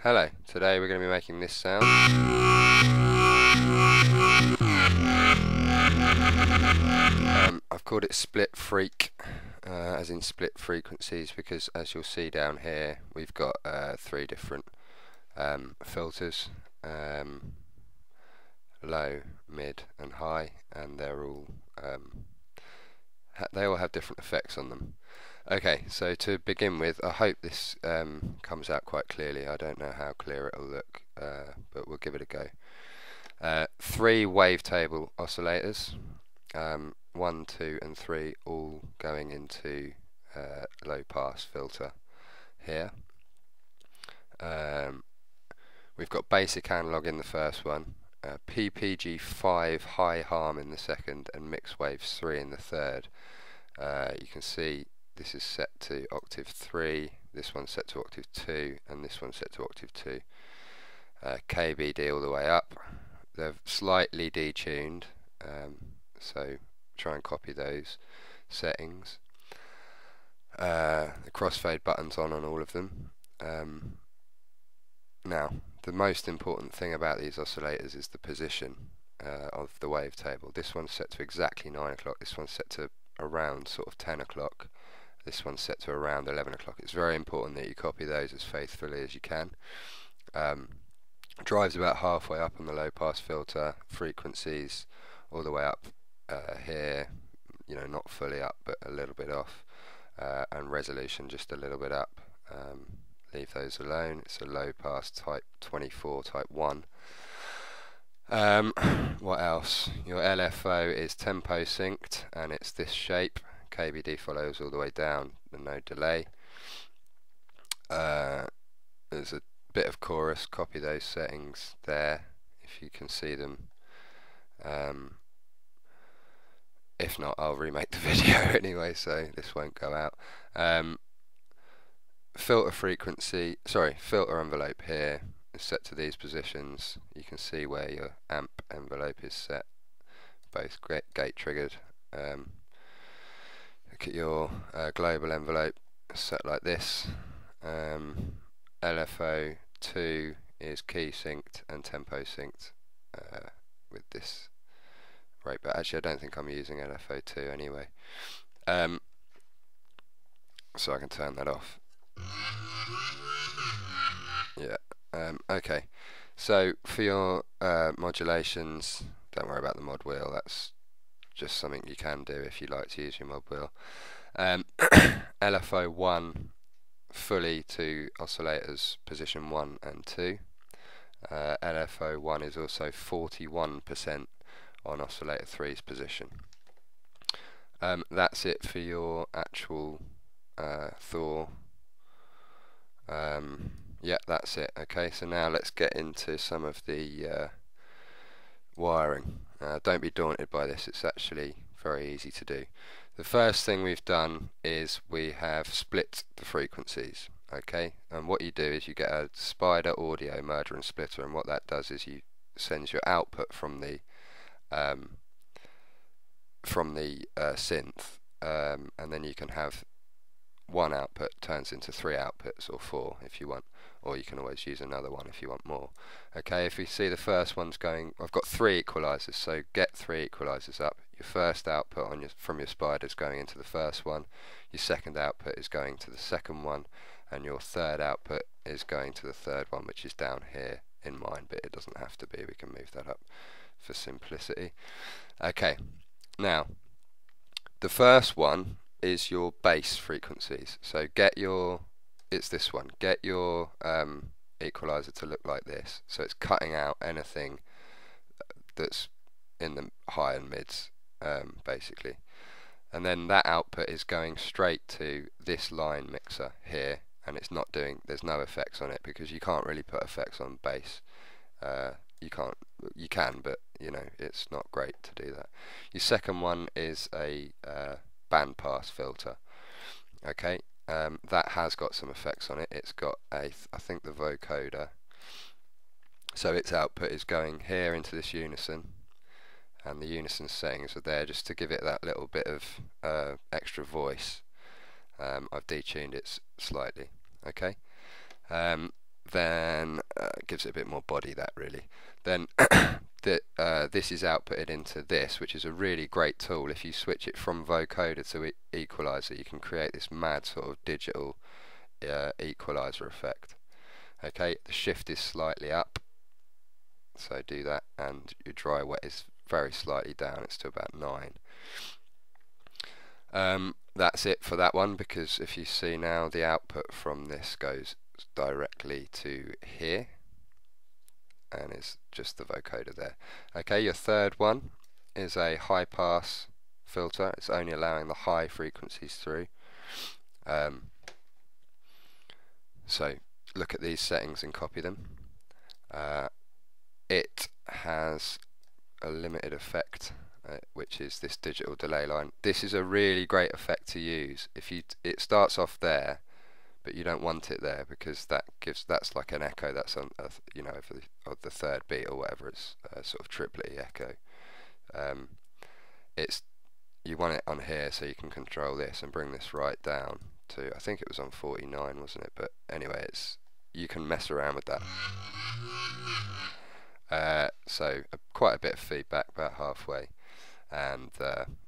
Hello, today we're going to be making this sound. I've called it split freak, as in split frequencies, because as you'll see down here we've got three different filters, low, mid and high, and they're all they all have different effects on them. Okay, so to begin with, I hope this comes out quite clearly. I don't know how clear it'll look, but we'll give it a go. Three wavetable oscillators, 1, 2 and 3, all going into low pass filter here. We've got basic analog in the first one, PPG5 high harm in the second, and mixed waves 3 in the third. You can see this is set to octave 3, this one's set to octave 2, and this one's set to octave 2. KBD all the way up. They're slightly detuned, so try and copy those settings. The crossfade button's on all of them. Now, the most important thing about these oscillators is the position of the wavetable. This one's set to exactly 9 o'clock, this one's set to around sort of 10 o'clock, this one's set to around 11 o'clock. It's very important that you copy those as faithfully as you can. Drives about halfway up on the low pass filter, frequencies all the way up here, you know, not fully up but a little bit off, and resolution just a little bit up. Leave those alone. It's a low pass type 24, type 1. What else? Your LFO is tempo synced and it's this shape. KBD follows all the way down, no delay. There's a bit of chorus, copy those settings there if you can see them. If not, I'll remake the video anyway, so this won't go out. Filter envelope here is set to these positions. You can see where your amp envelope is set, both gate triggered. Look at your global envelope set like this. LFO2 is key synced and tempo synced with this rate, but actually I don't think I'm using LFO2 anyway, so I can turn that off. Yeah. Okay, so for your modulations, don't worry about the mod wheel, that's just something you can do if you like to use your mod wheel. LFO1 fully to oscillators position 1 and 2. LFO1 is also 41% on oscillator 3's position. That's it for your actual Thor. Yeah, that's it. Okay, so now let's get into some of the wiring. Don't be daunted by this, it's actually very easy to do. The first thing we've done is we have split the frequencies. Okay, and what you do is you get a Spider audio merger and splitter, and what that does is you sends your output from the synth, and then you can have one output turns into 3 outputs, or 4 if you want, or you can always use another one if you want more. Okay, if you see the first one's going, I've got 3 equalizers, so get 3 equalizers up. Your first output from your Spider is going into the first one, your second output is going to the second one, and your third output is going to the third one, which is down here in mine, but it doesn't have to be, we can move that up for simplicity. Okay, now the first one is your bass frequencies, so get your, it's this one, get your equalizer to look like this, so it's cutting out anything that's in the high and mids, basically, and then that output is going straight to this line mixer here, and it's not doing, there's no effects on it because you can't really put effects on bass. You can, but you know, it's not great to do that. Your second one is a band pass filter. Okay, that has got some effects on it. It's got a, I think the vocoder, so its output is going here into this unison, and the unison settings are there just to give it that little bit of extra voice. I've detuned it slightly. Okay, then gives it a bit more body, that really. Then this is outputted into this, which is a really great tool. If you switch it from vocoder to equalizer, you can create this mad sort of digital equalizer effect. Okay, the shift is slightly up, so do that, and your dry wet is very slightly down, it's to about 9. That's it for that one, because if you see now, the output from this goes directly to here, and it's just the vocoder there. Okay, your third one is a high pass filter. It's only allowing the high frequencies through. So look at these settings and copy them. It has a limited effect, which is this digital delay line. This is a really great effect to use. If it starts off there, but you don't want it there, because that's like an echo that's on you know, of the third beat or whatever. It's sort of triplet echo. You want it on here so you can control this and bring this right down to, I think it was on 49, wasn't it? But anyway, you can mess around with that. So quite a bit of feedback, about halfway, and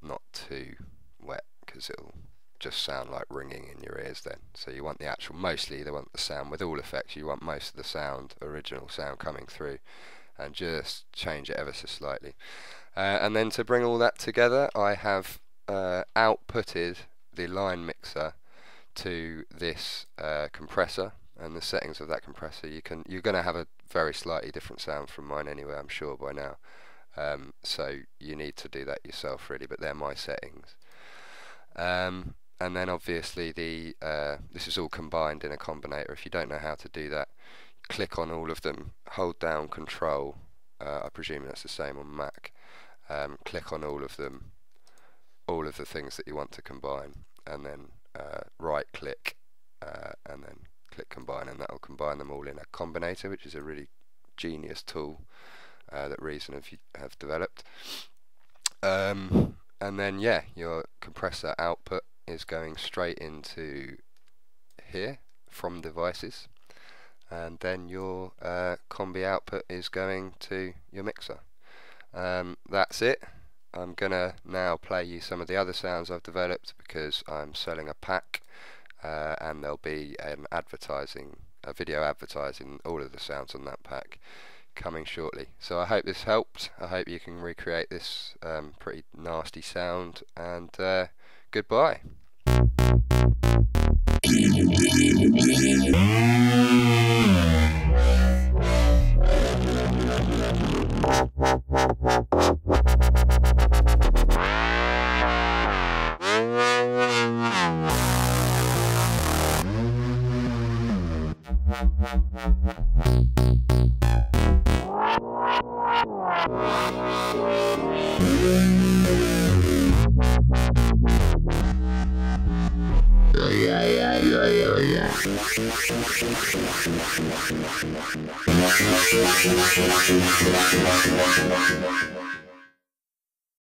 not too wet, because it'll just sound like ringing in your ears then. So you want the actual, mostly they want the sound with all effects, you want most of the sound, original sound, coming through, and just change it ever so slightly. And then to bring all that together, I have outputted the line mixer to this compressor, and the settings of that compressor, you're going to have a very slightly different sound from mine anyway, I'm sure by now. So you need to do that yourself really, but they're my settings. And then obviously this is all combined in a combinator. If you don't know how to do that, click on all of them, hold down Control, I presume that's the same on Mac, click on all of them, all of the things that you want to combine, and then right click and then click Combine, and that will combine them all in a combinator, which is a really genius tool that Reason have developed. And then yeah, your compressor output is going straight into here from devices, and then your combi output is going to your mixer. That's it. I'm gonna now play you some of the other sounds I've developed, because I'm selling a pack, and there'll be a video advertising all of the sounds on that pack coming shortly. So I hope this helped. I hope you can recreate this pretty nasty sound, and goodbye. Yeah.